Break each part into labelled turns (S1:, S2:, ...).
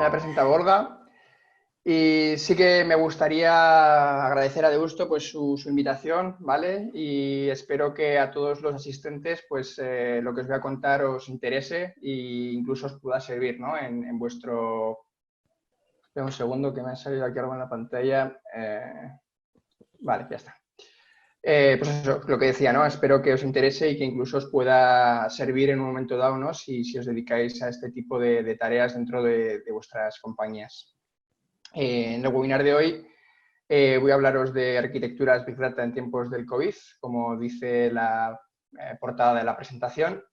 S1: ha presentado Olga. Y sí que me gustaría agradecer a Deusto pues, su invitación, ¿vale? Y espero que a todos los asistentes pues, lo que os voy a contar os interese e incluso os pueda servir, ¿no? En vuestro... Espera un segundo que me ha salido aquí algo en la pantalla. Vale, ya está. Pues eso, lo que decía, ¿no? Espero que os interese y que incluso os pueda servir en un momento dado, ¿no? Si os dedicáis a este tipo de tareas dentro de vuestras compañías. En el webinar de hoy voy a hablaros de arquitecturas Big Data en tiempos del COVID, como dice la portada de la presentación.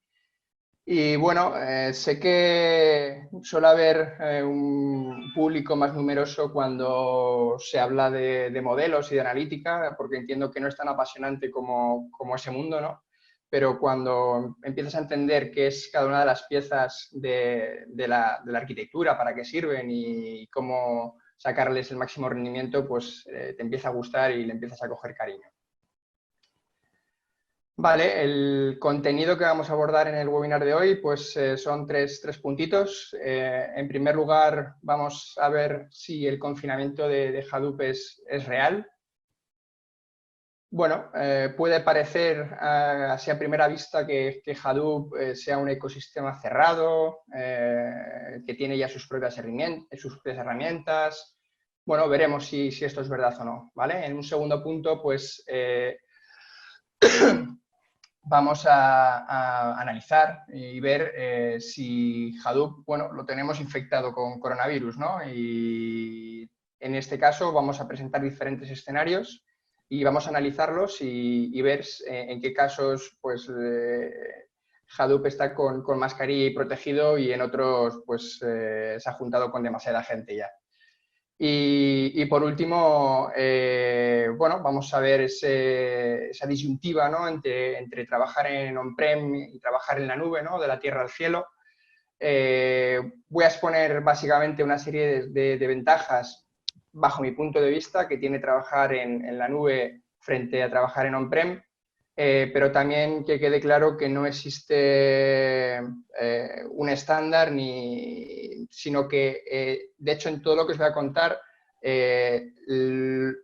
S1: Y bueno, sé que suele haber un público más numeroso cuando se habla de modelos y de analítica, porque entiendo que no es tan apasionante como ese mundo, ¿no? Pero cuando empiezas a entender qué es cada una de las piezas de la arquitectura, para qué sirven y cómo sacarles el máximo rendimiento, pues te empieza a gustar y le empiezas a coger cariño. Vale, el contenido que vamos a abordar en el webinar de hoy pues son tres puntitos. En primer lugar, vamos a ver si el confinamiento de Hadoop es real. Bueno, puede parecer así a primera vista que Hadoop sea un ecosistema cerrado, que tiene ya sus propias herramientas. Bueno, veremos si esto es verdad o no, ¿vale? En un segundo punto, pues vamos a analizar y ver si Hadoop, bueno, lo tenemos infectado con coronavirus, ¿no? Y en este caso vamos a presentar diferentes escenarios y vamos a analizarlos y ver en qué casos, pues, Hadoop está con mascarilla y protegido y en otros, pues, se ha juntado con demasiada gente ya. Y por último, bueno, vamos a ver esa disyuntiva, ¿no? entre trabajar en on-prem y trabajar en la nube, ¿no? De la tierra al cielo. Voy a exponer básicamente una serie de ventajas, bajo mi punto de vista, que tiene trabajar en la nube frente a trabajar en on-prem. Pero también que quede claro que no existe un estándar, sino que, de hecho, en todo lo que os voy a contar, el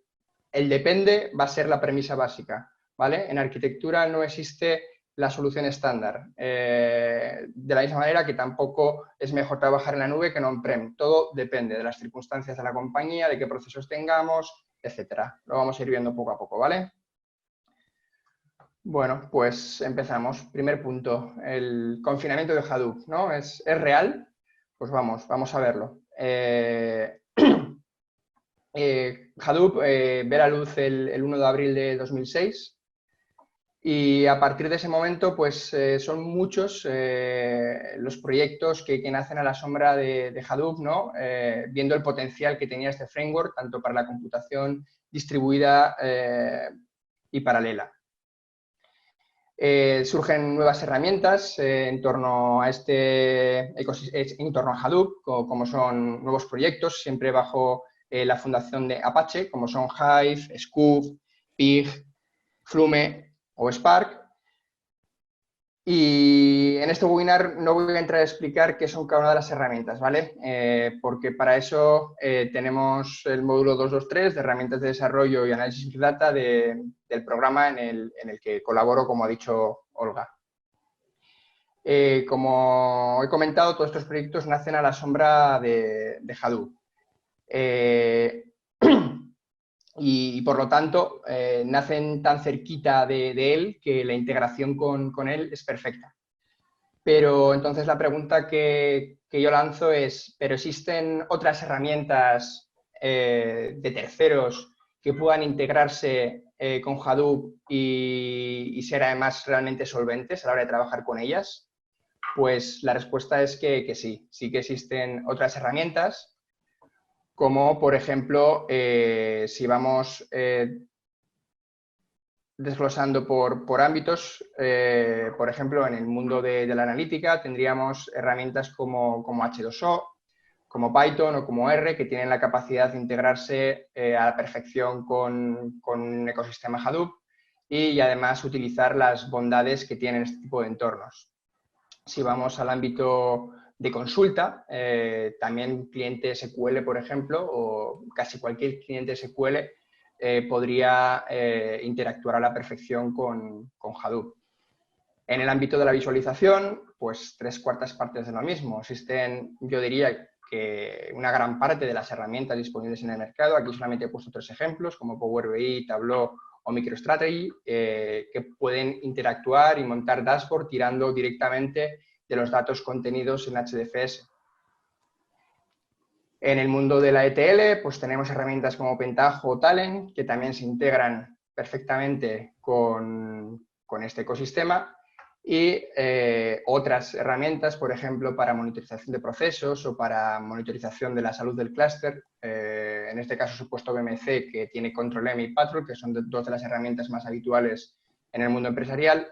S1: depende va a ser la premisa básica, ¿vale? En arquitectura no existe la solución estándar, de la misma manera que tampoco es mejor trabajar en la nube que en on-prem. Todo depende de las circunstancias de la compañía, de qué procesos tengamos, etcétera. Lo vamos a ir viendo poco a poco, ¿vale? Bueno, pues empezamos. Primer punto, el confinamiento de Hadoop, ¿no? ¿Es real? Pues vamos a verlo. Hadoop ve la luz el 1 de abril de 2006 y a partir de ese momento pues son muchos los proyectos que nacen a la sombra de Hadoop, ¿no? Viendo el potencial que tenía este framework tanto para la computación distribuida y paralela. Surgen nuevas herramientas en torno a en torno a Hadoop, como son nuevos proyectos, siempre bajo la fundación de Apache, como son Hive, Sqoop, Pig, Flume o Spark. Y en este webinar no voy a entrar a explicar qué son cada una de las herramientas, ¿vale? Porque para eso tenemos el módulo 223 de herramientas de desarrollo y análisis Big Data del programa en el que colaboro, como ha dicho Olga. Como he comentado, todos estos proyectos nacen a la sombra de Hadoop. Y por lo tanto nacen tan cerquita de él que la integración con él es perfecta. Pero entonces la pregunta que yo lanzo es, ¿pero existen otras herramientas de terceros que puedan integrarse con Hadoop y ser además realmente solventes a la hora de trabajar con ellas? Pues la respuesta es que sí que existen otras herramientas, como por ejemplo, si vamos desglosando por ámbitos, por ejemplo, en el mundo de la analítica tendríamos herramientas como H2O, como Python o como R, que tienen la capacidad de integrarse a la perfección con un ecosistema Hadoop y además utilizar las bondades que tienen este tipo de entornos. Si vamos al ámbito de consulta, también cliente SQL, por ejemplo, o casi cualquier cliente SQL podría interactuar a la perfección con Hadoop. En el ámbito de la visualización, pues 3/4 partes de lo mismo. Existen, yo diría, que una gran parte de las herramientas disponibles en el mercado, aquí solamente he puesto 3 ejemplos, como Power BI, Tableau o MicroStrategy, que pueden interactuar y montar dashboard tirando directamente de los datos contenidos en HDFS. En el mundo de la ETL, pues tenemos herramientas como Pentaho o Talent, que también se integran perfectamente con este ecosistema, y otras herramientas, por ejemplo, para monitorización de procesos o para monitorización de la salud del clúster. En este caso, he puesto BMC, que tiene Control-M y Patrol, que son dos de las herramientas más habituales en el mundo empresarial,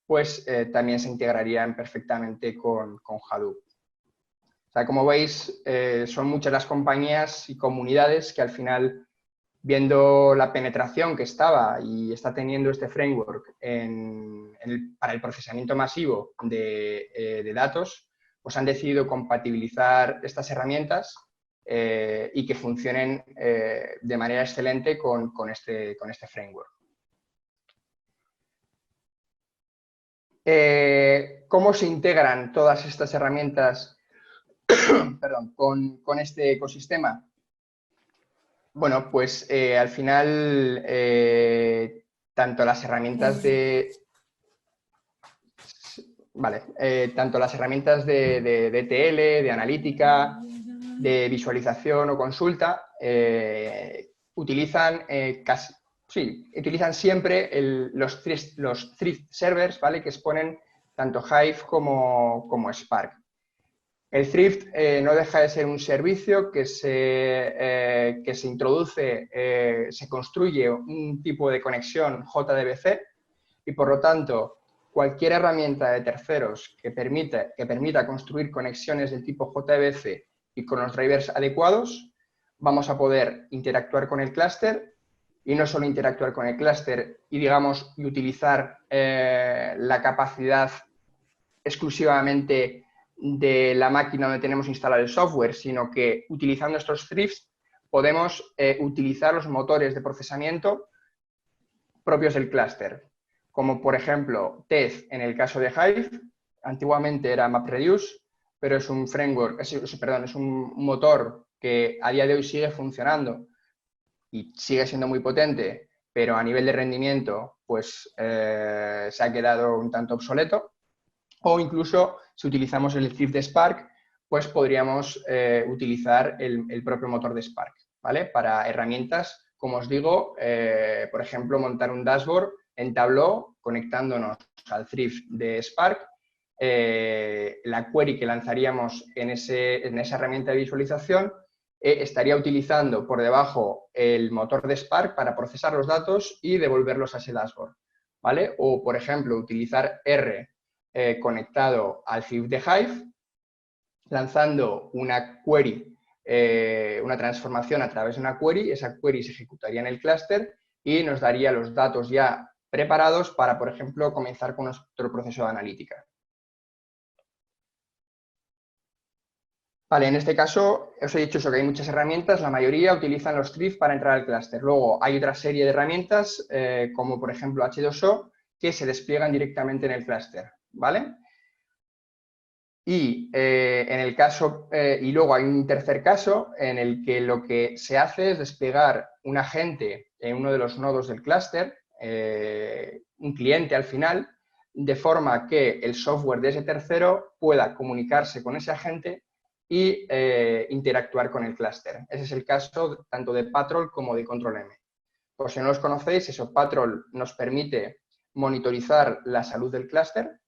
S1: pues también se integrarían perfectamente con Hadoop. O sea, como veis, son muchas las compañías y comunidades que al final, viendo la penetración que estaba y está teniendo este framework para el procesamiento masivo de datos, pues han decidido compatibilizar estas herramientas y que funcionen de manera excelente con este framework. ¿Cómo se integran todas estas herramientas perdón, con este ecosistema? Bueno, pues al final tanto las herramientas de... Vale, tanto las herramientas de ETL, de analítica, de visualización o consulta, utilizan utilizan siempre los thrift servers, ¿vale? Que exponen tanto Hive como Spark. El Thrift no deja de ser un servicio que se introduce, se construye un tipo de conexión JDBC y, por lo tanto, cualquier herramienta de terceros que permita construir conexiones del tipo JDBC y con los drivers adecuados, vamos a poder interactuar con el clúster, y no solo interactuar con el clúster y utilizar la capacidad exclusivamente de la máquina donde tenemos instalado el software, sino que utilizando estos thrifts podemos utilizar los motores de procesamiento propios del clúster, como por ejemplo Tez en el caso de Hive. Antiguamente era MapReduce, pero es un framework, es un motor que a día de hoy sigue funcionando y sigue siendo muy potente, pero a nivel de rendimiento pues se ha quedado un tanto obsoleto. O incluso, si utilizamos el thrift de Spark, pues podríamos utilizar el propio motor de Spark, ¿vale? Para herramientas, como os digo, por ejemplo, montar un dashboard en Tableau conectándonos al thrift de Spark. La query que lanzaríamos en esa herramienta de visualización estaría utilizando por debajo el motor de Spark para procesar los datos y devolverlos a ese dashboard, ¿vale? O, por ejemplo, utilizar R conectado al thrift de Hive, lanzando una query, una transformación a través de una query. Esa query se ejecutaría en el clúster y nos daría los datos ya preparados para, por ejemplo, comenzar con nuestro proceso de analítica. Vale, en este caso os he dicho eso, que hay muchas herramientas, la mayoría utilizan los thrift para entrar al clúster. Luego hay otra serie de herramientas, como por ejemplo H2O, que se despliegan directamente en el clúster, ¿vale? Y en el caso, y luego hay un tercer caso en el que lo que se hace es desplegar un agente en uno de los nodos del clúster, un cliente al final, de forma que el software de ese tercero pueda comunicarse con ese agente y interactuar con el clúster. Ese es el caso tanto de Patrol como de Control-M. Por si no los conocéis, Patrol nos permite monitorizar la salud del clúster,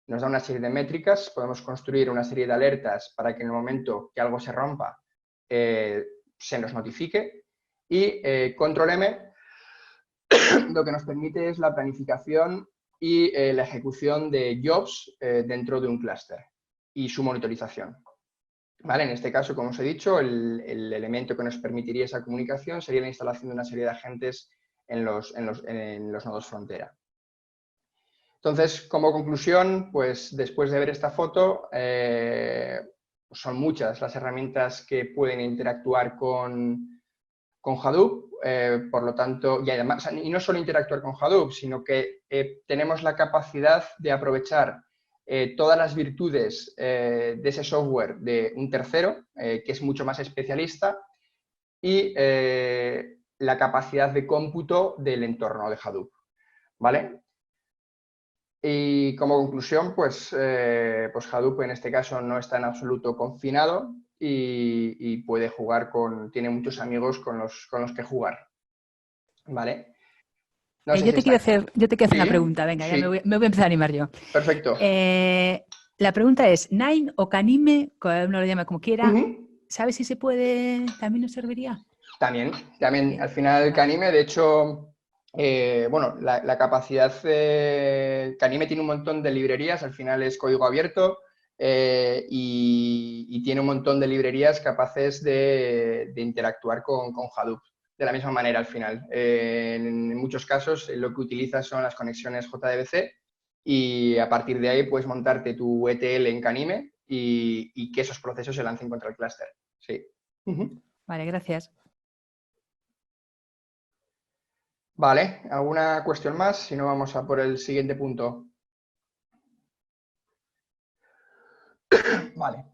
S1: nos da una serie de métricas, podemos construir una serie de alertas para que en el momento que algo se rompa se nos notifique, y Control-M lo que nos permite es la planificación y la ejecución de jobs dentro de un clúster y su monitorización. ¿Vale? En este caso, como os he dicho, el elemento que nos permitiría esa comunicación sería la instalación de una serie de agentes en los nodos frontera. Entonces, como conclusión, pues después de ver esta foto, son muchas las herramientas que pueden interactuar con Hadoop, por lo tanto, y además, y no solo interactuar con Hadoop, sino que tenemos la capacidad de aprovechar todas las virtudes de ese software de un tercero, que es mucho más especialista, y la capacidad de cómputo del entorno de Hadoop, ¿vale? Y como conclusión, pues Hadoop en este caso no está en absoluto confinado y puede jugar tiene muchos amigos con los que jugar, ¿vale? No sé si está...
S2: Yo te quiero hacer una
S1: Sí,
S2: pregunta, venga, ya
S1: sí,
S2: me voy a empezar a animar yo.
S1: perfecto.
S2: La pregunta es, Nine o Canime, cada uno lo llama como quiera,
S1: Ujú.
S2: ¿sabes si se puede, también nos serviría?
S1: También,
S2: Sí,
S1: al final
S2: vale.
S1: Canime, de hecho, bueno, la capacidad, Canime tiene un montón de librerías, al final es código abierto y tiene un montón de librerías capaces de interactuar con Hadoop. De la misma manera, al final. En muchos casos, lo que utilizas son las conexiones JDBC y a partir de ahí puedes montarte tu ETL en Canime y que esos procesos se lancen contra el clúster. Sí. Ujú.
S2: Vale, gracias.
S1: Vale, ¿alguna cuestión más? Si no, vamos a por el siguiente punto. Vale.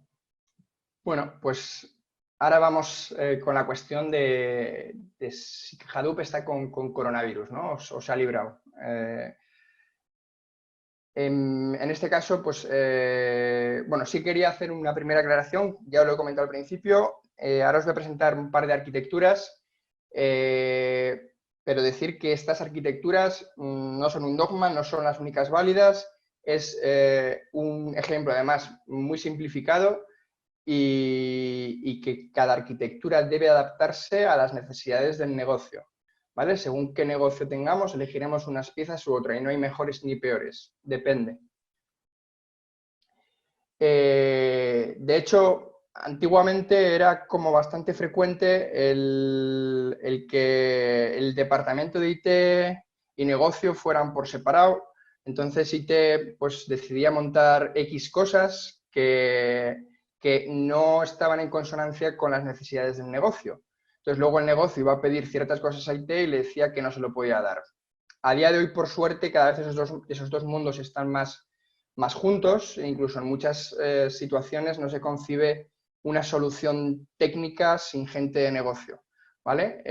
S1: Bueno, pues ahora vamos con la cuestión de si Hadoop está con coronavirus, ¿no? O se ha librado. En este caso, pues, bueno, sí quería hacer una primera aclaración, ya os lo he comentado al principio, ahora os voy a presentar un par de arquitecturas, pero decir que estas arquitecturas no son un dogma, no son las únicas válidas, es un ejemplo además muy simplificado y que cada arquitectura debe adaptarse a las necesidades del negocio. ¿Vale? Según qué negocio tengamos, elegiremos unas piezas u otras y no hay mejores ni peores, depende. De hecho, antiguamente era como bastante frecuente el que el departamento de IT y negocio fueran por separado. Entonces IT pues, decidía montar X cosas que no estaban en consonancia con las necesidades del negocio. Entonces luego el negocio iba a pedir ciertas cosas a IT y le decía que no se lo podía dar. A día de hoy, por suerte, cada vez esos dos mundos están más juntos, e incluso en muchas situaciones no se concibe una solución técnica sin gente de negocio, ¿vale?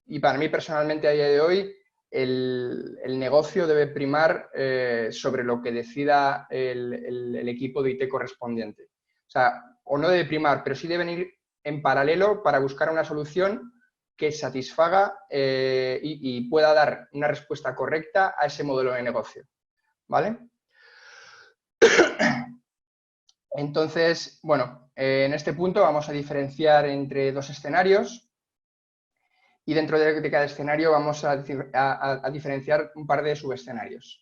S1: Y para mí personalmente a día de hoy el negocio debe primar sobre lo que decida el equipo de IT correspondiente. O sea, o no debe primar, pero sí deben ir en paralelo para buscar una solución que satisfaga y pueda dar una respuesta correcta a ese modelo de negocio, ¿vale? Entonces, bueno, en este punto vamos a diferenciar entre dos escenarios y dentro de cada escenario vamos a diferenciar un par de subescenarios.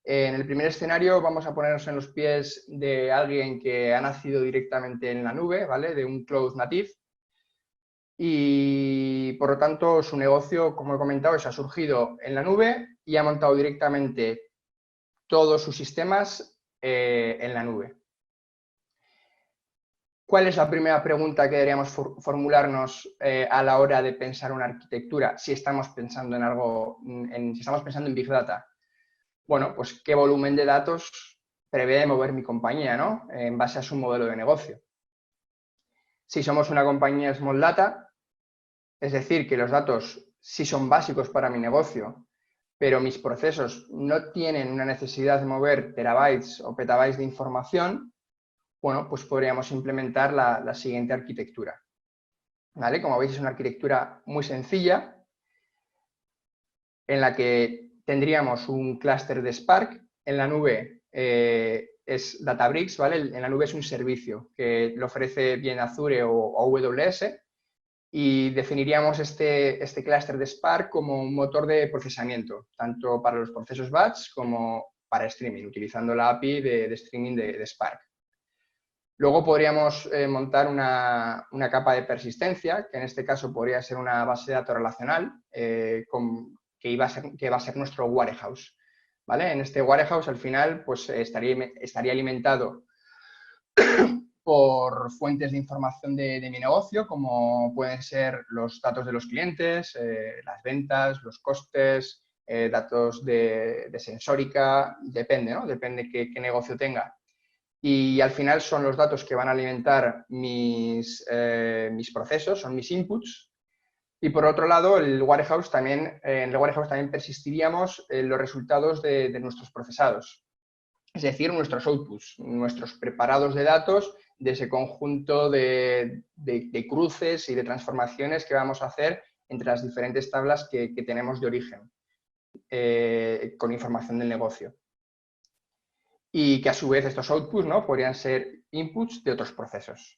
S1: En el primer escenario vamos a ponernos en los pies de alguien que ha nacido directamente en la nube, ¿vale? De un cloud native. Y por lo tanto su negocio, como he comentado, ha surgido en la nube y ha montado directamente todos sus sistemas en la nube. ¿Cuál es la primera pregunta que deberíamos formularnos a la hora de pensar una arquitectura si estamos pensando en algo, si estamos pensando en Big Data? Bueno, pues qué volumen de datos prevé mover mi compañía, ¿no? En base a su modelo de negocio. Si somos una compañía Small Data, es decir, que los datos sí son básicos para mi negocio, pero mis procesos no tienen una necesidad de mover terabytes o petabytes de información, bueno, pues podríamos implementar la siguiente arquitectura. ¿Vale? Como veis, es una arquitectura muy sencilla en la que tendríamos un clúster de Spark. En la nube es Databricks, ¿vale? En la nube es un servicio que lo ofrece bien Azure o AWS y definiríamos este clúster de Spark como un motor de procesamiento, tanto para los procesos batch como para streaming, utilizando la API de streaming de Spark. Luego podríamos montar una capa de persistencia, que en este caso podría ser una base de datos relacional, que va a ser nuestro warehouse. ¿Vale? En este warehouse al final pues, estaría alimentado por fuentes de información de mi negocio, como pueden ser los datos de los clientes, las ventas, los costes, datos de sensórica, depende, ¿no? Depende qué negocio tenga. Y al final son los datos que van a alimentar mis procesos, son mis inputs. Y por otro lado, en el warehouse también persistiríamos los resultados de nuestros procesados. Es decir, nuestros outputs, nuestros preparados de datos de ese conjunto de cruces y de transformaciones que vamos a hacer entre las diferentes tablas que tenemos de origen con información del negocio. Y que a su vez estos outputs, ¿no?, podrían ser inputs de otros procesos.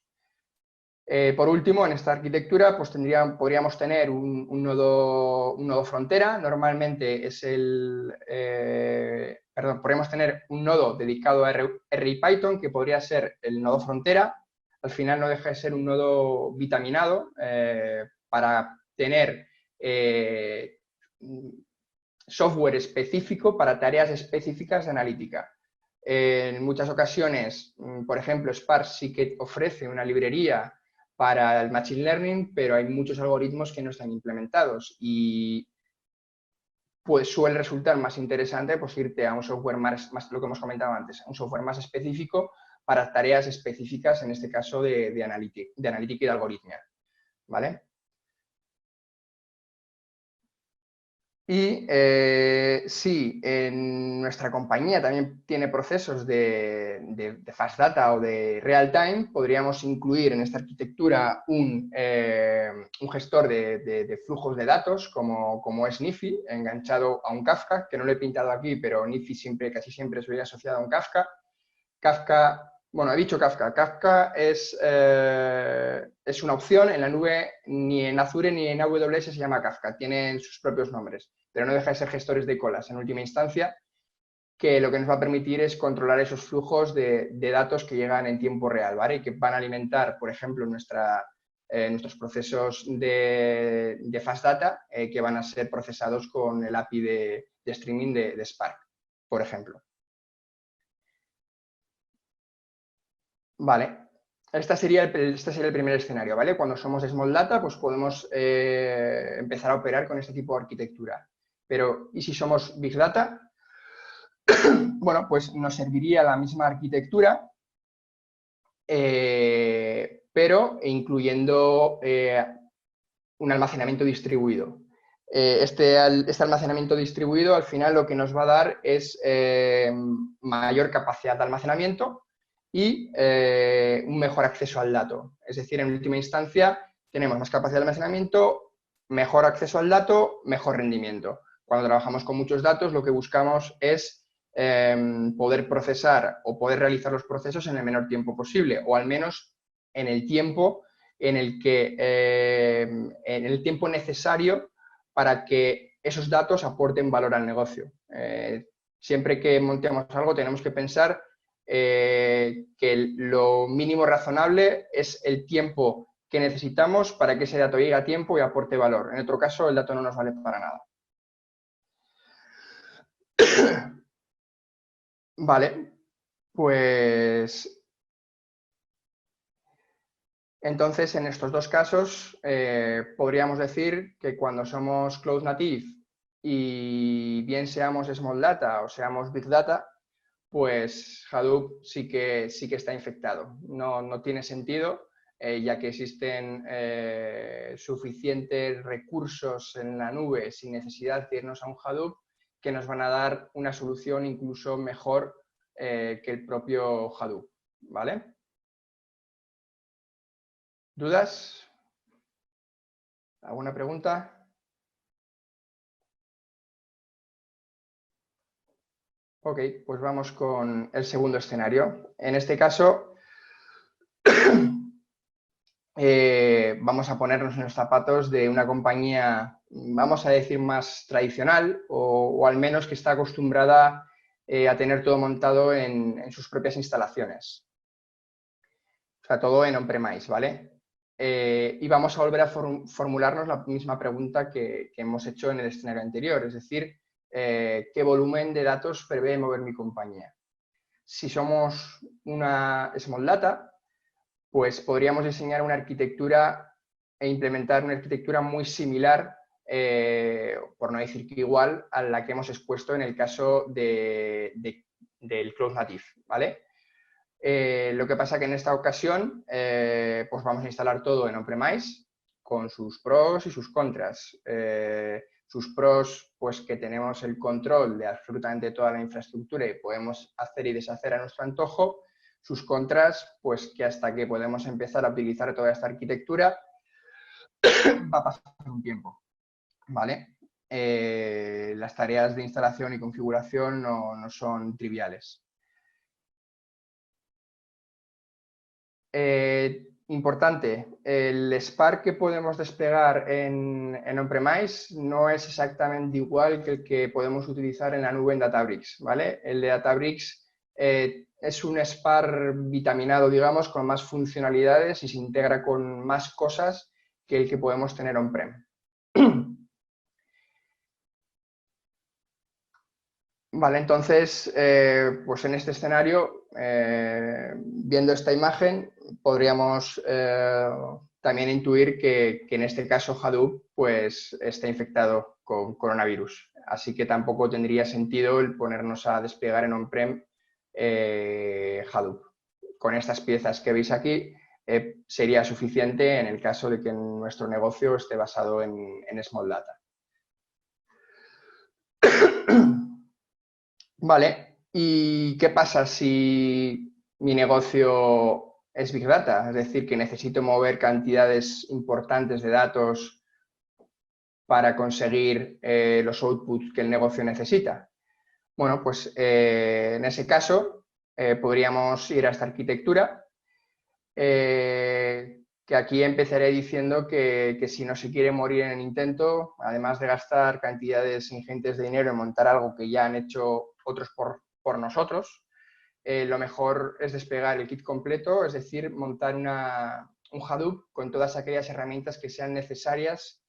S1: Por último, en esta arquitectura pues podríamos tener un nodo frontera. Normalmente es podríamos tener un nodo dedicado a R y Python, que podría ser el nodo frontera. Al final no deja de ser un nodo vitaminado para tener software específico para tareas específicas de analítica. En muchas ocasiones, por ejemplo, Spark sí que ofrece una librería para el Machine Learning, pero hay muchos algoritmos que no están implementados y pues suele resultar más interesante pues irte a un software más lo que hemos comentado antes, un software más específico para tareas específicas, en este caso de analítica y de algoritmia, ¿vale? Y sí, en nuestra compañía también tiene procesos de fast data o de real time, podríamos incluir en esta arquitectura un gestor de flujos de datos como es Nifi, enganchado a un Kafka, que no lo he pintado aquí, pero Nifi casi siempre se ve asociado a un Kafka. Bueno, he dicho Kafka. Kafka es una opción en la nube, ni en Azure ni en AWS se llama Kafka, tienen sus propios nombres, pero no deja de ser gestores de colas en última instancia, que lo que nos va a permitir es controlar esos flujos de datos que llegan en tiempo real, ¿vale? Y que van a alimentar, por ejemplo, nuestros procesos de fast data, que van a ser procesados con el API de streaming de Spark, por ejemplo. Vale, este sería el primer escenario, ¿vale? Cuando somos Small Data, pues podemos empezar a operar con este tipo de arquitectura. Pero, ¿y si somos Big Data? Bueno, pues nos serviría la misma arquitectura, pero incluyendo un almacenamiento distribuido. Este almacenamiento distribuido al final lo que nos va a dar es mayor capacidad de almacenamiento y un mejor acceso al dato. Es decir, en última instancia tenemos más capacidad de almacenamiento, mejor acceso al dato, mejor rendimiento. Cuando trabajamos con muchos datos lo que buscamos es poder procesar o poder realizar los procesos en el menor tiempo posible, o al menos en el tiempo en el tiempo necesario para que esos datos aporten valor al negocio. Siempre que montemos algo tenemos que pensar que lo mínimo razonable es el tiempo que necesitamos para que ese dato llegue a tiempo y aporte valor. En otro caso, el dato no nos vale para nada. Vale, pues entonces en estos dos casos podríamos decir que cuando somos Cloud Native y bien seamos Small Data o seamos Big Data, pues Hadoop sí que está infectado. No tiene sentido, ya que existen suficientes recursos en la nube sin necesidad de irnos a un Hadoop que nos van a dar una solución incluso mejor que el propio Hadoop, ¿vale? ¿Dudas? ¿Alguna pregunta? Ok, pues vamos con el segundo escenario. En este caso, vamos a ponernos en los zapatos de una compañía, vamos a decir, más tradicional o al menos que está acostumbrada a tener todo montado en sus propias instalaciones. O sea, todo en on-premise, ¿vale? Y vamos a volver a formularnos la misma pregunta que hemos hecho en el escenario anterior, es decir, ¿qué volumen de datos prevé mover mi compañía? Si somos una small data, pues podríamos diseñar una arquitectura e implementar una arquitectura muy similar, por no decir que igual, a la que hemos expuesto en el caso del Cloud Native, ¿vale? Lo que pasa que en esta ocasión pues vamos a instalar todo en on-premise con sus pros y sus contras. Sus pros, pues que tenemos el control de absolutamente toda la infraestructura y podemos hacer y deshacer a nuestro antojo. Sus contras, pues que hasta que podemos empezar a utilizar toda esta arquitectura va a pasar un tiempo, ¿vale? Las tareas de instalación y configuración no son triviales. Importante, el Spark que podemos desplegar en on-premise no es exactamente igual que el que podemos utilizar en la nube en Databricks, ¿vale? El de Databricks es un Spark vitaminado, digamos, con más funcionalidades y se integra con más cosas que el que podemos tener on-prem. Vale, entonces, pues en este escenario, viendo esta imagen, podríamos también intuir que en este caso Hadoop pues, está infectado con coronavirus. Así que tampoco tendría sentido el ponernos a desplegar en on-prem Hadoop. Con estas piezas que veis aquí, sería suficiente en el caso de que nuestro negocio esté basado en Small Data. Vale, ¿y qué pasa si mi negocio es Big Data? Es decir, que necesito mover cantidades importantes de datos para conseguir los outputs que el negocio necesita. Bueno, pues en ese caso podríamos ir a esta arquitectura, que aquí empezaré diciendo que si no se quiere morir en el intento, además de gastar cantidades ingentes de dinero en montar algo que ya han hecho otros por nosotros, lo mejor es desplegar el kit completo, es decir, montar un Hadoop con todas aquellas herramientas que sean necesarias,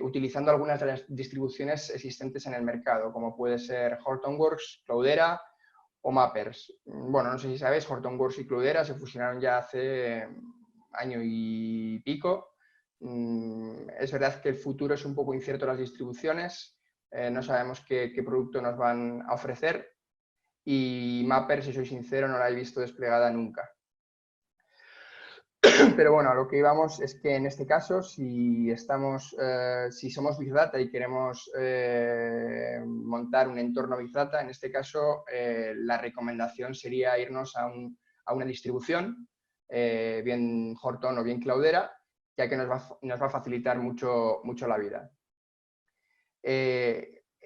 S1: utilizando algunas de las distribuciones existentes en el mercado, como puede ser Hortonworks, Cloudera o Mappers. Bueno, no sé si sabéis, Hortonworks y Cloudera se fusionaron ya hace año y pico. Es verdad que el futuro es un poco incierto las distribuciones, no sabemos qué producto nos van a ofrecer y Mapper, si soy sincero, no la he visto desplegada nunca. Pero bueno, a lo que íbamos es que en este caso, si somos Big Data y queremos montar un entorno Big Data, en este caso la recomendación sería irnos a una distribución, bien Horton o bien Cloudera, ya que nos va a facilitar mucho la vida.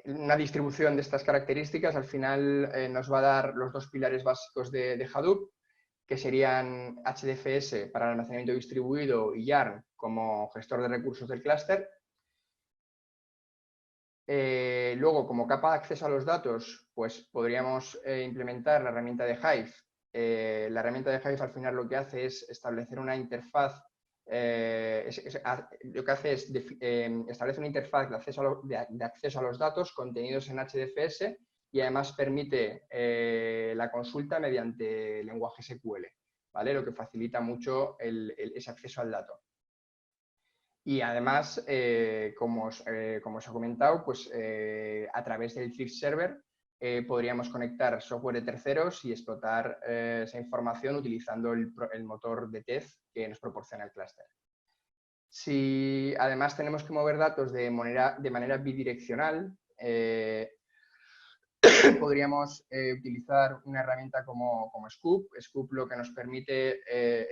S1: Una distribución de estas características al final nos va a dar los dos pilares básicos de Hadoop, que serían HDFS para el almacenamiento distribuido y Yarn como gestor de recursos del clúster. Luego, como capa de acceso a los datos, pues podríamos implementar la herramienta de Hive. La herramienta de Hive al final lo que hace es establecer una interfaz, lo que hace es establece una interfaz de acceso a los datos contenidos en HDFS y además permite la consulta mediante lenguaje SQL, ¿vale? Lo que facilita mucho ese acceso al dato. Y además, como os he comentado, pues a través del Thrift Server podríamos conectar software de terceros y explotar esa información utilizando el motor de test que nos proporciona el clúster. Si además tenemos que mover datos de manera bidireccional, podríamos utilizar una herramienta como Scoop. Scoop lo que nos permite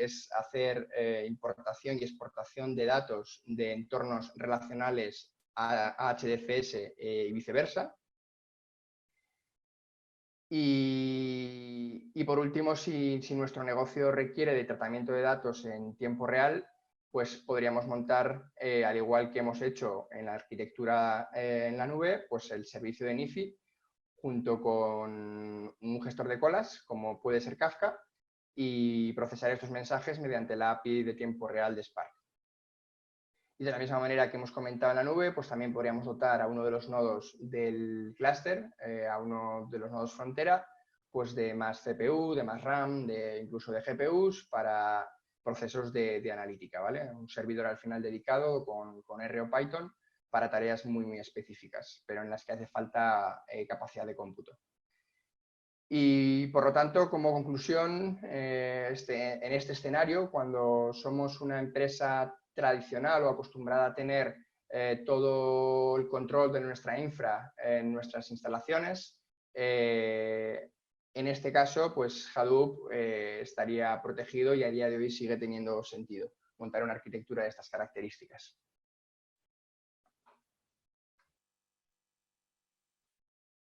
S1: es hacer importación y exportación de datos de entornos relacionales a HDFS y viceversa. Y por último, si nuestro negocio requiere de tratamiento de datos en tiempo real, pues podríamos montar, al igual que hemos hecho en la arquitectura en la nube, pues el servicio de Nifi, junto con un gestor de colas, como puede ser Kafka, y procesar estos mensajes mediante la API de tiempo real de Spark. Y de la misma manera que hemos comentado en la nube, pues también podríamos dotar a uno de los nodos del clúster, a uno de los nodos frontera, pues de más CPU, de más RAM, incluso de GPUs para procesos de analítica, ¿vale? Un servidor al final dedicado con R o Python para tareas muy, muy específicas, pero en las que hace falta capacidad de cómputo. Y por lo tanto, como conclusión, en este escenario, cuando somos una empresa tradicional o acostumbrada a tener todo el control de nuestra infra en nuestras instalaciones, en este caso, pues Hadoop estaría protegido y a día de hoy sigue teniendo sentido montar una arquitectura de estas características.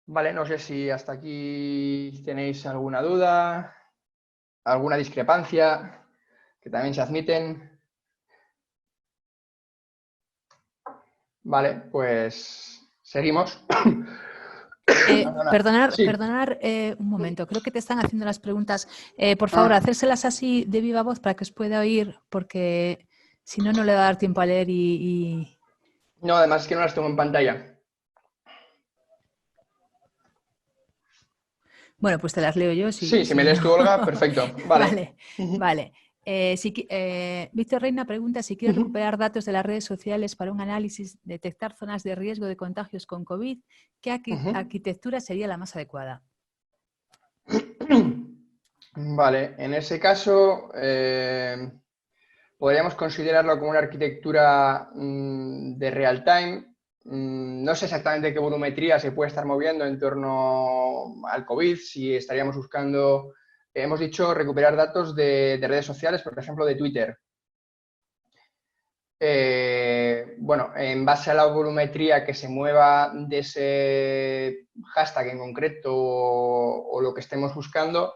S1: Vale, no sé si hasta aquí tenéis alguna duda, alguna discrepancia, que también se admiten. Vale, pues seguimos.
S2: Perdonar un momento, creo que te están haciendo las preguntas. Por favor, hacérselas así de viva voz para que os pueda oír, porque si no, no le va a dar tiempo a leer
S1: No, además es que no las tengo en pantalla.
S2: Bueno, pues te las leo yo.
S1: Sí, si me lees tú, Olga, perfecto. Vale.
S2: Vale. Víctor Reina pregunta si quiere recuperar datos de las redes sociales para un análisis, detectar zonas de riesgo de contagios con COVID. ¿Qué arquitectura sería la más adecuada?
S1: Vale, en ese caso podríamos considerarlo como una arquitectura de real time. No sé exactamente qué volumetría se puede estar moviendo en torno al COVID, si estaríamos buscando, hemos dicho, recuperar datos de redes sociales, por ejemplo, de Twitter. Bueno, en base a la volumetría que se mueva de ese hashtag en concreto o lo que estemos buscando,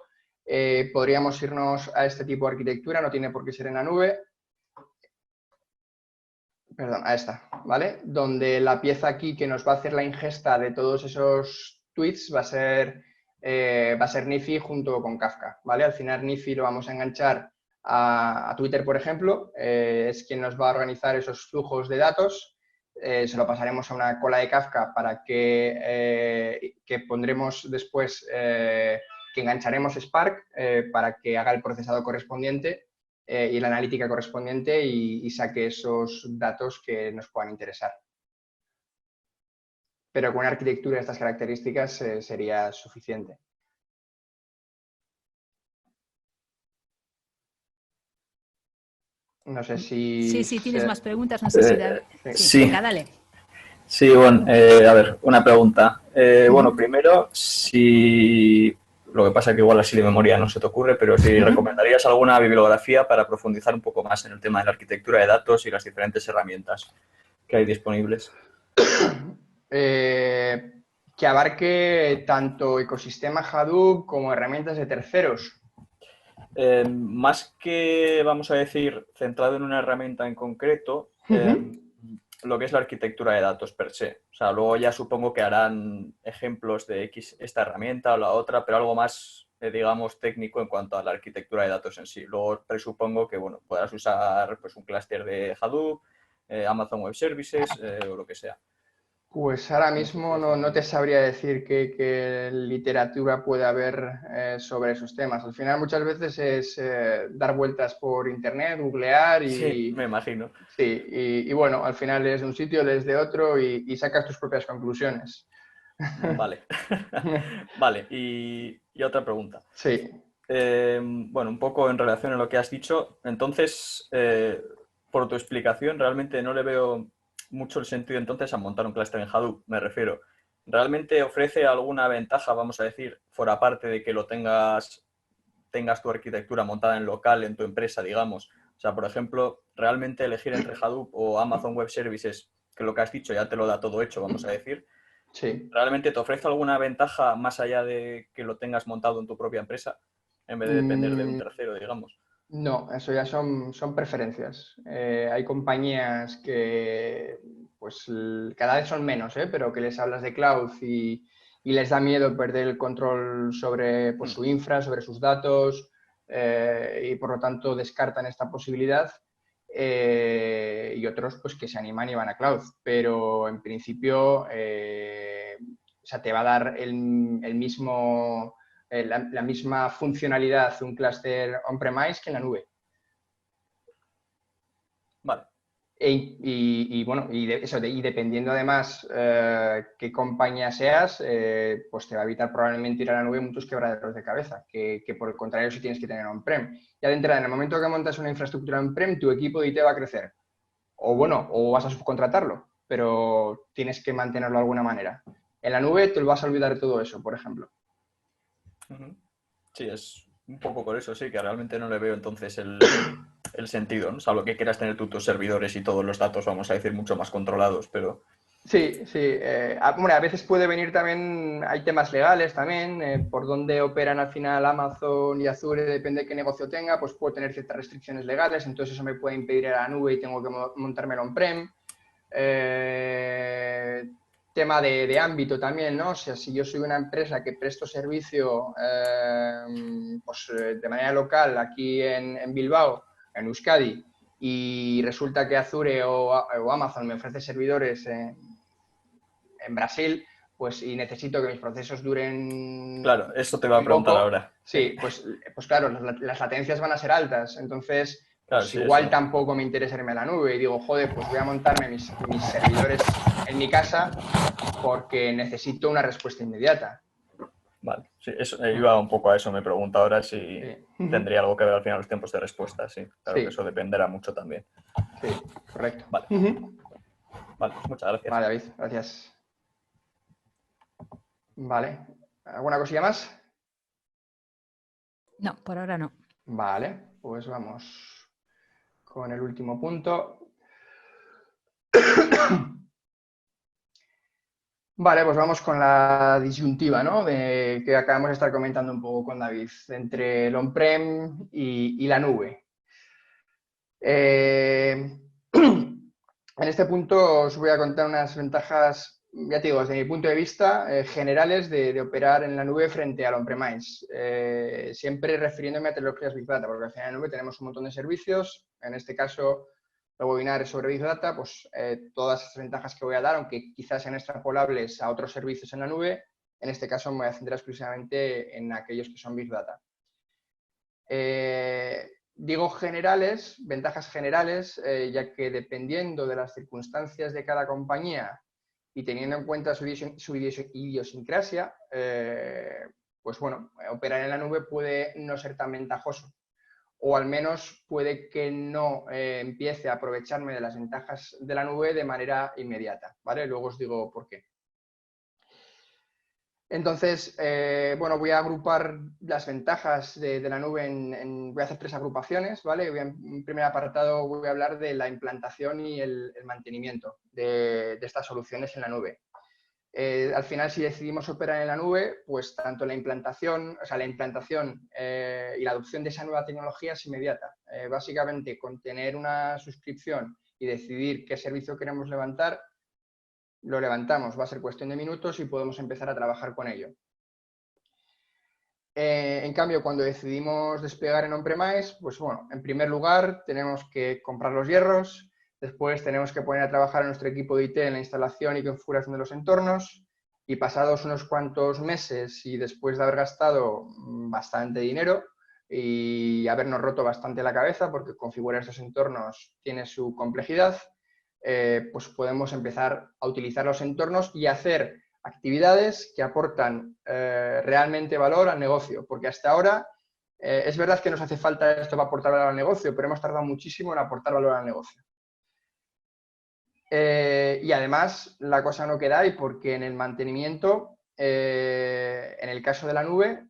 S1: podríamos irnos a este tipo de arquitectura, no tiene por qué ser en la nube. Perdón, a esta, ¿vale? Donde la pieza aquí que nos va a hacer la ingesta de todos esos tweets va a ser Nifi junto con Kafka, ¿vale? Al final Nifi lo vamos a enganchar a Twitter, por ejemplo, es quien nos va a organizar esos flujos de datos, se lo pasaremos a una cola de Kafka para que pondremos después, que engancharemos Spark para que haga el procesado correspondiente y la analítica correspondiente y saque esos datos que nos puedan interesar. Pero con una arquitectura de estas características sería suficiente. No sé si...
S2: Sí, tienes más preguntas, no sé si...
S3: Sí.
S2: Venga, dale.
S3: Sí, bueno, a ver, una pregunta. Bueno, primero, si... Lo que pasa es que igual así de memoria no se te ocurre, pero si recomendarías alguna bibliografía para profundizar un poco más en el tema de la arquitectura de datos y las diferentes herramientas que hay disponibles.
S1: Que abarque tanto ecosistema Hadoop como herramientas de terceros.
S3: Más que, vamos a decir, centrado en una herramienta en concreto, lo que es la arquitectura de datos per se. O sea, luego ya supongo que harán ejemplos de esta herramienta o la otra, pero algo más, digamos, técnico en cuanto a la arquitectura de datos en sí. Luego presupongo que, bueno, podrás usar pues, un clúster de Hadoop, Amazon Web Services o lo que sea.
S1: Pues ahora mismo no te sabría decir qué literatura puede haber sobre esos temas. Al final muchas veces es dar vueltas por internet, googlear y...
S3: Sí, me imagino.
S1: Sí, y bueno, al final lees de un sitio, lees de otro y sacas tus propias conclusiones.
S3: Vale. Vale, y otra pregunta.
S1: Sí.
S3: Bueno, un poco en relación a lo que has dicho. Entonces, por tu explicación, realmente no le veo mucho el sentido entonces a montar un clúster en Hadoop, me refiero. ¿Realmente ofrece alguna ventaja, vamos a decir, fuera parte de que lo tengas tu arquitectura montada en local, en tu empresa, digamos? O sea, por ejemplo, realmente elegir entre Hadoop o Amazon Web Services, que lo que has dicho ya te lo da todo hecho, vamos a decir.
S1: Sí.
S3: ¿Realmente te ofrece alguna ventaja más allá de que lo tengas montado en tu propia empresa, en vez de depender de un tercero, digamos?
S1: No, eso ya son preferencias. Hay compañías que pues cada vez son menos, pero que les hablas de cloud y les da miedo perder el control sobre pues, su infra, sobre sus datos y por lo tanto descartan esta posibilidad. Y otros pues que se animan y van a cloud. Pero en principio o sea, te va a dar el mismo la misma funcionalidad un clúster on-premise que en la nube.
S3: Vale.
S1: Y dependiendo además qué compañía seas, pues te va a evitar probablemente ir a la nube muchos quebraderos de cabeza, que por el contrario si tienes que tener on-prem. Ya de entrada, en el momento que montas una infraestructura on-prem, tu equipo de IT va a crecer. O vas a subcontratarlo, pero tienes que mantenerlo de alguna manera. En la nube te lo vas a olvidar de todo eso, por ejemplo.
S3: Sí, es un poco por eso, sí, que realmente no le veo entonces el sentido, ¿no? Salvo que quieras tener tú tus servidores y todos los datos, vamos a decir, mucho más controlados, pero...
S1: Sí, sí. A veces puede venir también, hay temas legales también, por dónde operan al final Amazon y Azure, depende de qué negocio tenga, pues puedo tener ciertas restricciones legales, entonces eso me puede impedir ir a la nube y tengo que montármelo on-prem. Tema de ámbito también, ¿no? O sea, si yo soy una empresa que presto servicio de manera local aquí en Bilbao, en Euskadi, y resulta que Azure o Amazon me ofrece servidores en Brasil, pues y necesito que mis procesos duren
S3: Claro, eso te va a
S1: muy
S3: preguntar
S1: poco,
S3: ahora.
S1: sí, pues claro, las latencias van a ser altas, entonces
S3: Claro,
S1: pues
S3: sí,
S1: igual
S3: eso.
S1: tampoco me interesa irme a la nube y digo, joder, pues voy a montarme mis servidores en mi casa porque necesito una respuesta inmediata.
S3: Vale, sí, eso, iba un poco a eso, me pregunta ahora si
S1: Sí.
S3: tendría algo que ver al final los tiempos de respuesta, sí, claro que
S1: Sí,
S3: eso dependerá mucho también.
S1: sí, correcto.
S3: Vale, vale, pues muchas gracias.
S1: Vale, David, gracias. Vale, ¿alguna cosilla más?
S2: No, por ahora no.
S1: Vale, pues vamos con el último punto. Vale, pues vamos con la disyuntiva, ¿no? Que acabamos de estar comentando un poco con David, entre el on-prem y la nube. En este punto os voy a contar unas ventajas, ya te digo, desde mi punto de vista, generales de operar en la nube frente al on-premise. Siempre refiriéndome a tecnologías Big Data, porque al final en la nube tenemos un montón de servicios, en este caso el webinar es sobre Big Data, pues todas esas ventajas que voy a dar, aunque quizás sean extrapolables a otros servicios en la nube, en este caso me voy a centrar exclusivamente en aquellos que son Big Data. Digo generales, ventajas generales, ya que dependiendo de las circunstancias de cada compañía y teniendo en cuenta su idiosincrasia, pues bueno, operar en la nube puede no ser tan ventajoso. O al menos puede que no empiece a aprovecharme de las ventajas de la nube de manera inmediata, ¿vale? Luego os digo por qué. Entonces, bueno, voy a agrupar las ventajas de la nube voy a hacer 3 agrupaciones, ¿vale? En primer apartado voy a hablar de la implantación y el mantenimiento de estas soluciones en la nube. Al final, si decidimos operar en la nube, pues tanto la implantación y la adopción de esa nueva tecnología es inmediata. Básicamente, con tener una suscripción y decidir qué servicio queremos levantar, lo levantamos, va a ser cuestión de minutos y podemos empezar a trabajar con ello. En cambio, cuando decidimos desplegar en on-premise, pues bueno, en primer lugar tenemos que comprar los hierros, después tenemos que poner a trabajar a nuestro equipo de IT en la instalación y configuración de los entornos y pasados unos cuantos meses y después de haber gastado bastante dinero y habernos roto bastante la cabeza porque configurar estos entornos tiene su complejidad, pues podemos empezar a utilizar los entornos y hacer actividades que aportan realmente valor al negocio, porque hasta ahora es verdad que nos hace falta esto para aportar valor al negocio, pero hemos tardado muchísimo en aportar valor al negocio. Y además la cosa no queda ahí porque en el mantenimiento, en el caso de la nube,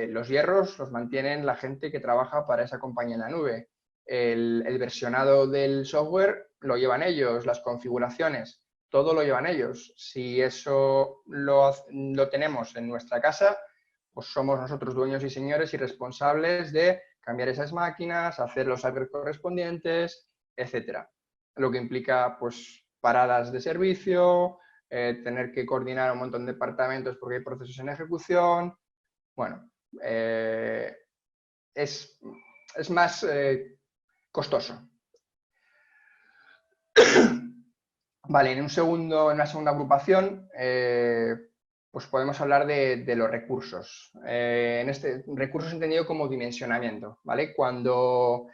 S1: los hierros los mantienen la gente que trabaja para esa compañía en la nube. El versionado del software lo llevan ellos, las configuraciones, todo lo llevan ellos. Si eso lo tenemos en nuestra casa, pues somos nosotros dueños y señores y responsables de cambiar esas máquinas, hacer los upgrades correspondientes, etcétera. Lo que implica pues paradas de servicio, tener que coordinar un montón de departamentos porque hay procesos en ejecución. Bueno, es más costoso. Vale, en una segunda agrupación pues podemos hablar de los recursos. Recursos entendido como dimensionamiento, ¿vale? Cuando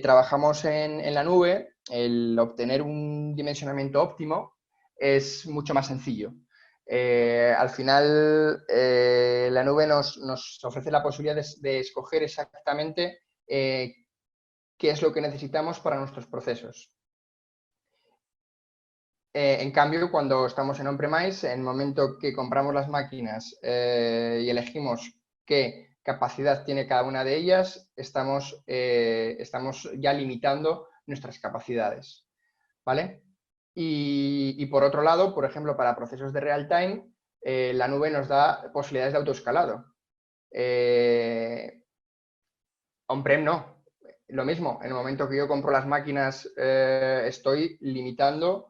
S1: trabajamos en la nube, el obtener un dimensionamiento óptimo es mucho más sencillo. Al final, la nube nos ofrece la posibilidad de escoger exactamente qué es lo que necesitamos para nuestros procesos. En cambio, cuando estamos en on-premise, en el momento que compramos las máquinas y elegimos qué capacidad tiene cada una de ellas, estamos ya limitando nuestras capacidades, ¿vale? Y por otro lado, por ejemplo, para procesos de real-time, la nube nos da posibilidades de autoescalado. On-prem no. Lo mismo, en el momento que yo compro las máquinas, estoy limitando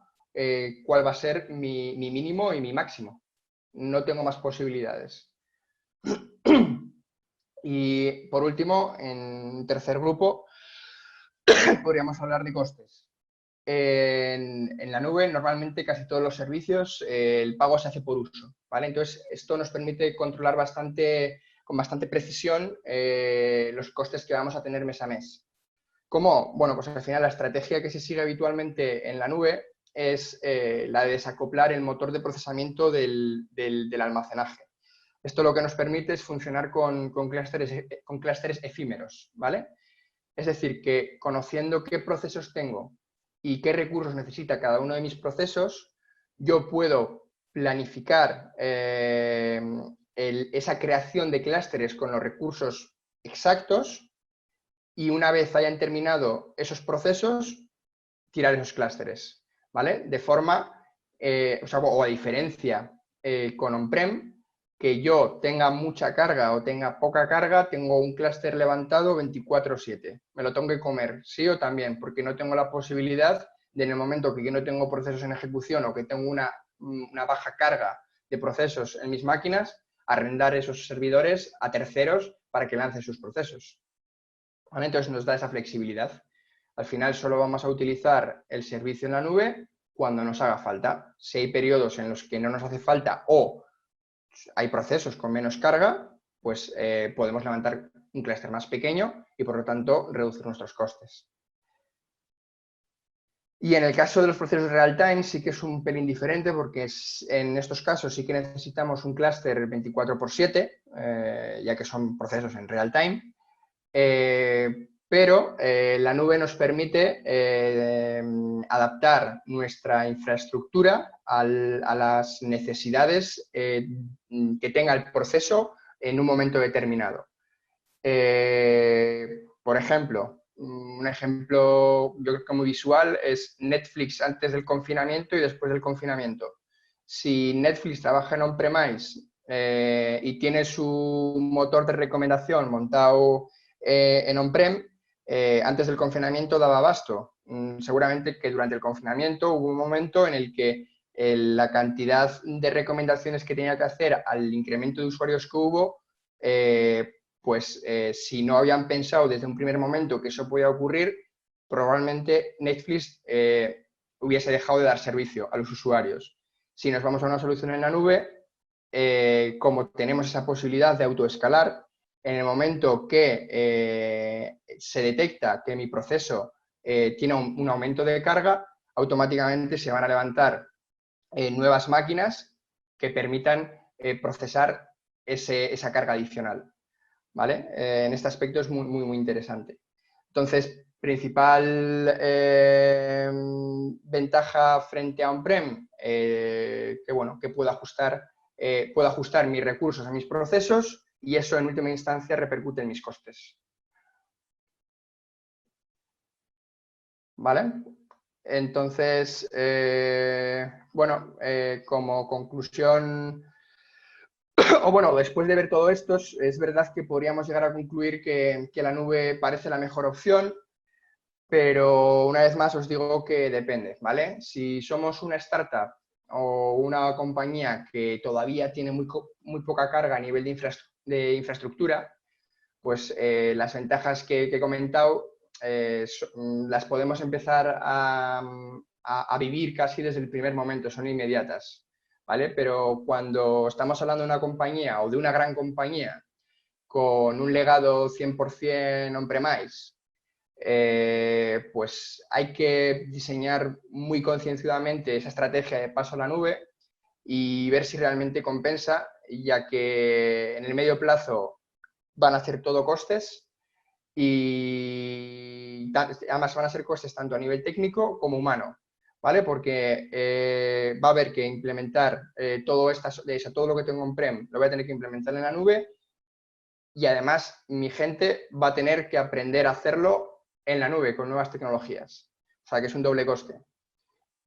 S1: cuál va a ser mi mínimo y mi máximo. No tengo más posibilidades. Y por último, en tercer grupo, podríamos hablar de costes. En la nube, normalmente casi todos los servicios, el pago se hace por uso, ¿vale? Entonces, esto nos permite controlar con bastante precisión los costes que vamos a tener mes a mes. ¿Cómo? Bueno, pues al final la estrategia que se sigue habitualmente en la nube es la de desacoplar el motor de procesamiento del almacenaje. Esto lo que nos permite es funcionar con clústeres efímeros, ¿vale? Es decir, que conociendo qué procesos tengo y qué recursos necesita cada uno de mis procesos, yo puedo planificar esa creación de clústeres con los recursos exactos y una vez hayan terminado esos procesos, tirar esos clústeres, ¿vale? De forma, o a diferencia con on-prem, que yo tenga mucha carga o tenga poca carga, tengo un clúster levantado 24/7. Me lo tengo que comer, sí o también, porque no tengo la posibilidad de, en el momento que yo no tengo procesos en ejecución o que tengo una baja carga de procesos en mis máquinas, arrendar esos servidores a terceros para que lancen sus procesos. ¿Vale? Entonces nos da esa flexibilidad. Al final solo vamos a utilizar el servicio en la nube cuando nos haga falta. Si hay periodos en los que no nos hace falta o hay procesos con menos carga, pues podemos levantar un clúster más pequeño y por lo tanto reducir nuestros costes. Y en el caso de los procesos real-time sí que es un pelín diferente porque en estos casos sí que necesitamos un clúster 24/7, ya que son procesos en real-time. Pero la nube nos permite adaptar nuestra infraestructura a las necesidades que tenga el proceso en un momento determinado. Por ejemplo, un ejemplo yo creo que muy visual es Netflix antes del confinamiento y después del confinamiento. Si Netflix trabaja en on-premise y tiene su motor de recomendación montado en on-prem, antes del confinamiento daba abasto. Seguramente que durante el confinamiento hubo un momento en el que la cantidad de recomendaciones que tenía que hacer al incremento de usuarios que hubo, si no habían pensado desde un primer momento que eso podía ocurrir, probablemente Netflix hubiese dejado de dar servicio a los usuarios. Si nos vamos a una solución en la nube, como tenemos esa posibilidad de autoescalar, en el momento que se detecta que mi proceso tiene un aumento de carga, automáticamente se van a levantar nuevas máquinas que permitan procesar esa carga adicional, ¿vale? En este aspecto es muy interesante. Entonces, principal ventaja frente a on-prem, que puedo ajustar mis recursos a mis procesos y eso en última instancia repercute en mis costes. ¿Vale? Entonces, como conclusión, o bueno, después de ver todo esto, es verdad que podríamos llegar a concluir que la nube parece la mejor opción, pero una vez más os digo que depende, ¿vale? Si somos una startup o una compañía que todavía tiene muy poca carga a nivel de infraestructura, pues las ventajas que he comentado las podemos empezar a vivir casi desde el primer momento, son inmediatas, ¿vale? Pero cuando estamos hablando de una compañía o de una gran compañía con un legado 100% on-premise, pues hay que diseñar muy concienzudamente esa estrategia de paso a la nube y ver si realmente compensa, ya que en el medio plazo van a ser todo costes y además van a ser costes tanto a nivel técnico como humano, ¿vale? Porque va a haber que implementar todo lo que tengo on-prem, lo voy a tener que implementar en la nube y además mi gente va a tener que aprender a hacerlo en la nube con nuevas tecnologías. O sea que es un doble coste.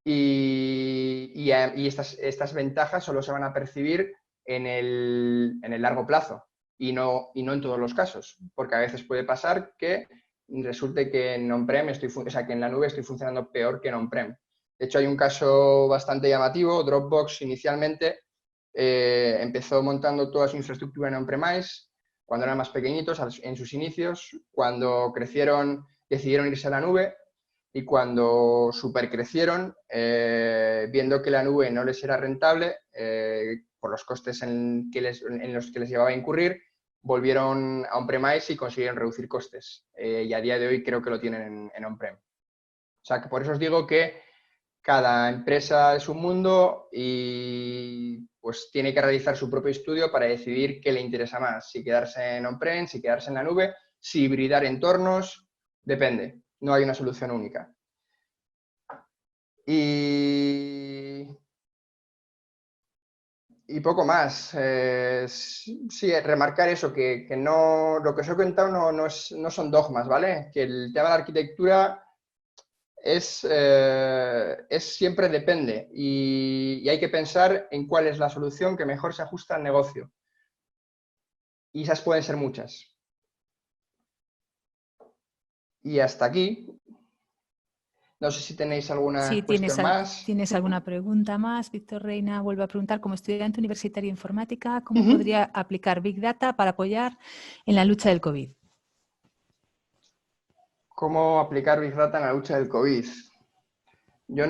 S1: Y estas ventajas solo se van a percibir en el largo plazo y no en todos los casos, porque a veces puede pasar que resulte que en on-prem que en la nube estoy funcionando peor que en on-prem. De hecho, hay un caso bastante llamativo. Dropbox inicialmente empezó montando toda su infraestructura en on-premise cuando eran más pequeñitos, en sus inicios. Cuando crecieron, decidieron irse a la nube. Y cuando supercrecieron, viendo que la nube no les era rentable, por los costes en los que les llevaba a incurrir, volvieron a on-premise y consiguieron reducir costes. Y a día de hoy creo que lo tienen en on-prem. O sea, que por eso os digo que cada empresa es un mundo y pues tiene que realizar su propio estudio para decidir qué le interesa más, si quedarse en on-prem, si quedarse en la nube, si hibridar entornos, depende. No hay una solución única. Y poco más. Sí, remarcar eso, que no, lo que os he contado no son dogmas, ¿vale? Que el tema de la arquitectura es siempre depende y hay que pensar en cuál es la solución que mejor se ajusta al negocio. Y esas pueden ser muchas. Y hasta aquí. No sé si tenéis alguna cuestión más.
S2: ¿Tienes alguna pregunta más? Víctor Reina vuelve a preguntar, como estudiante universitario de informática, ¿cómo podría aplicar Big Data para apoyar en la lucha del COVID?
S1: ¿Cómo aplicar Big Data en la lucha del COVID? Yo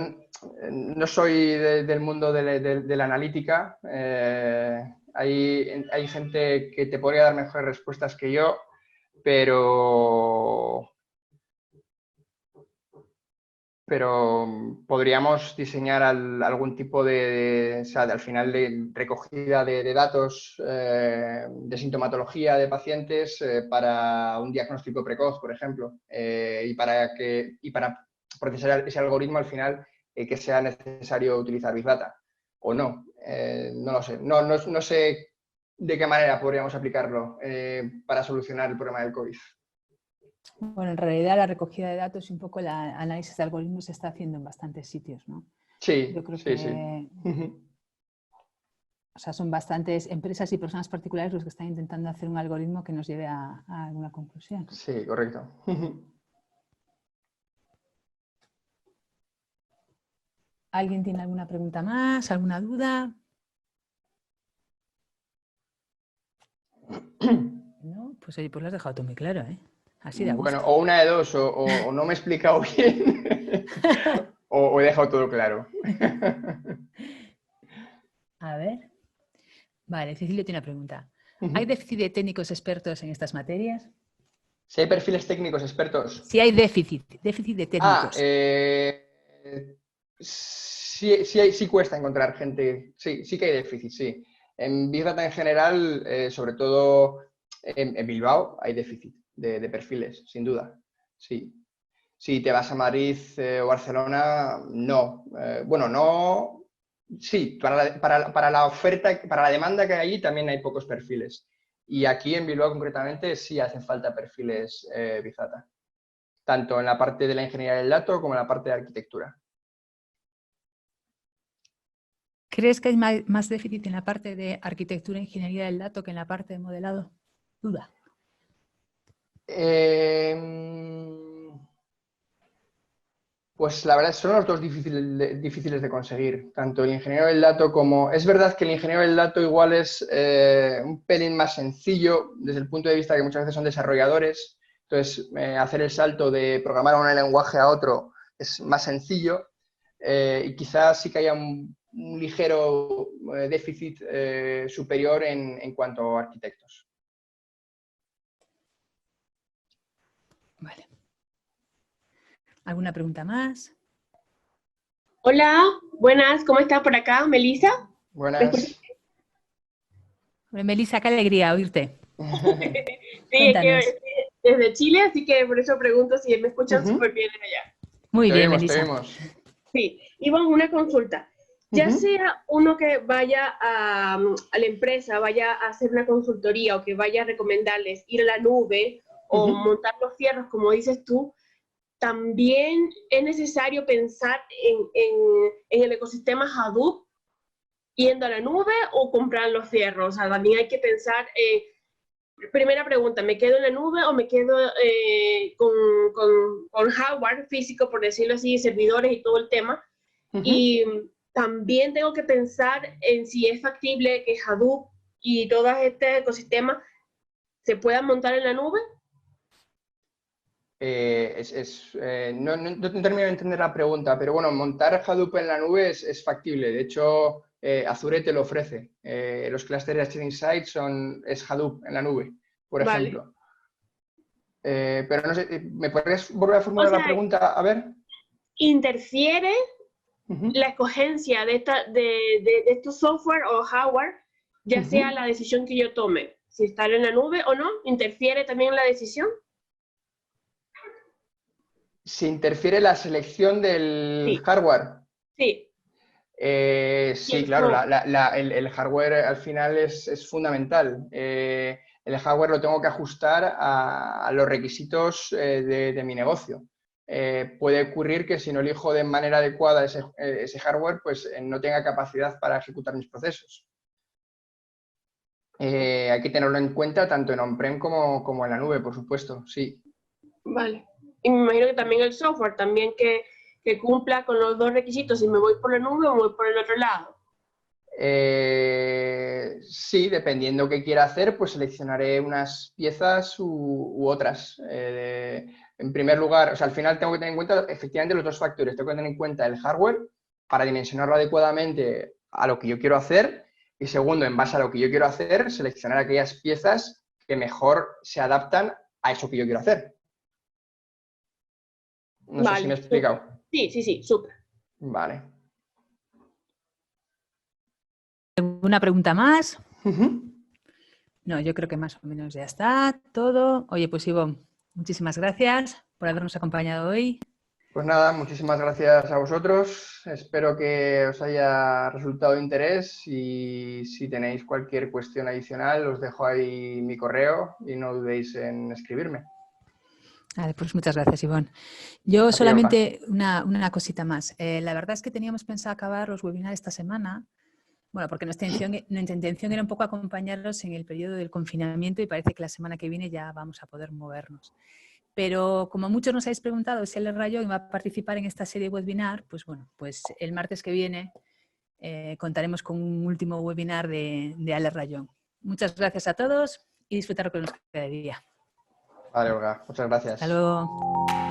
S1: no soy del mundo de la analítica. Hay gente que te podría dar mejores respuestas que yo, pero podríamos diseñar algún tipo al final de recogida de datos de sintomatología de pacientes para un diagnóstico precoz, por ejemplo, y para procesar ese algoritmo al final que sea necesario utilizar Big Data o no. No lo sé. No sé de qué manera podríamos aplicarlo para solucionar el problema del COVID.
S2: Bueno, en realidad la recogida de datos y un poco el análisis de algoritmos se está haciendo en bastantes sitios, ¿no?
S1: Sí,
S2: yo creo
S1: sí,
S2: que
S1: sí.
S2: O sea, son bastantes empresas y personas particulares los que están intentando hacer un algoritmo que nos lleve a alguna conclusión.
S1: Sí, correcto.
S2: ¿Alguien tiene alguna pregunta más? ¿Alguna duda? No, pues oye, pues lo has dejado todo muy claro, ¿eh? Así da gusto.
S1: Bueno, o una de dos, o no me he explicado bien, o he dejado todo claro.
S2: A ver. Vale, Cecilio tiene una pregunta. ¿Hay déficit de técnicos expertos en estas materias?
S1: Si hay perfiles técnicos expertos.
S2: Si hay déficit de técnicos.
S1: Sí cuesta encontrar gente. Sí que hay déficit, sí. En Big Data en general, sobre todo en Bilbao, hay déficit de perfiles, sin duda. Sí. Si te vas a Madrid o Barcelona, no. Bueno, no. Sí, para la oferta, para la demanda que hay allí también hay pocos perfiles. Y aquí en Bilbao concretamente sí hacen falta perfiles Big Data, tanto en la parte de la ingeniería del dato como en la parte de arquitectura.
S2: ¿Crees que hay más déficit en la parte de arquitectura e ingeniería del dato que en la parte de modelado? Duda.
S1: Pues la verdad son los dos difíciles de conseguir, tanto el ingeniero del dato como... Es verdad que el ingeniero del dato igual es un pelín más sencillo desde el punto de vista que muchas veces son desarrolladores, entonces hacer el salto de programar un lenguaje a otro es más sencillo y quizás sí que haya un ligero déficit superior en cuanto a arquitectos.
S2: Vale. ¿Alguna pregunta más?
S4: Hola, buenas, ¿cómo estás por acá, Melissa?
S1: Buenas.
S2: Melissa, qué alegría oírte.
S4: Sí, es que estoy desde Chile, así que por eso pregunto si me escuchan súper bien allá.
S2: Muy bien,
S1: Melissa.
S2: Melissa.
S1: Te vemos.
S4: Sí, Ivonne, una consulta. Ya sea uno que vaya a la empresa, vaya a hacer una consultoría o que vaya a recomendarles ir a la nube o montar los fierros, como dices tú, también es necesario pensar en el ecosistema Hadoop yendo a la nube o comprar los fierros. O sea, también hay que pensar, primera pregunta, ¿me quedo en la nube o me quedo con hardware físico, por decirlo así, servidores y todo el tema? Y también tengo que pensar en si es factible que Hadoop y todo este ecosistema se puedan montar en la nube.
S1: No termino de entender la pregunta, pero bueno, montar Hadoop en la nube es factible. De hecho, Azure te lo ofrece. Los clústeres de Insight es Hadoop en la nube, por ejemplo. Pero no sé, ¿me podrías volver a formular la pregunta? A ver.
S4: ¿Interfiere la escogencia de estos software o hardware, ya sea la decisión que yo tome, si estar en la nube o no? ¿Interfiere también en la decisión?
S1: ¿Se interfiere la selección del hardware?
S4: Sí.
S1: Sí, claro, el hardware al final es fundamental. El hardware lo tengo que ajustar a los requisitos de mi negocio. Puede ocurrir que si no elijo de manera adecuada ese hardware, pues no tenga capacidad para ejecutar mis procesos. Hay que tenerlo en cuenta tanto en on-prem como en la nube, por supuesto, sí.
S4: Vale. Y me imagino que también el software, también que cumpla con los dos requisitos, si me voy por la nube o me voy por el otro lado.
S1: Sí, dependiendo qué quiera hacer, pues seleccionaré unas piezas u otras. En primer lugar, o sea, al final tengo que tener en cuenta efectivamente los dos factores. Tengo que tener en cuenta el hardware para dimensionarlo adecuadamente a lo que yo quiero hacer. Y segundo, en base a lo que yo quiero hacer, seleccionar aquellas piezas que mejor se adaptan a eso que yo quiero hacer. No sé si me he explicado.
S4: Sí, súper.
S1: Vale.
S2: ¿Alguna pregunta más? No, yo creo que más o menos ya está todo. Oye, pues Ivonne, muchísimas gracias por habernos acompañado hoy.
S1: Pues nada, muchísimas gracias a vosotros. Espero que os haya resultado de interés y si tenéis cualquier cuestión adicional os dejo ahí mi correo y no dudéis en escribirme.
S2: Vale, pues muchas gracias, Ivonne. Yo solamente una cosita más. La verdad es que teníamos pensado acabar los webinars esta semana. Bueno, porque nuestra intención era un poco acompañarlos en el periodo del confinamiento y parece que la semana que viene ya vamos a poder movernos. Pero como muchos nos habéis preguntado si Ale Rayón va a participar en esta serie de webinar, pues bueno, pues el martes que viene contaremos con un último webinar de Ale Rayón. Muchas gracias a todos y disfrutar lo que nos queda de día.
S1: Vale, Olga, muchas gracias.
S2: Hasta luego.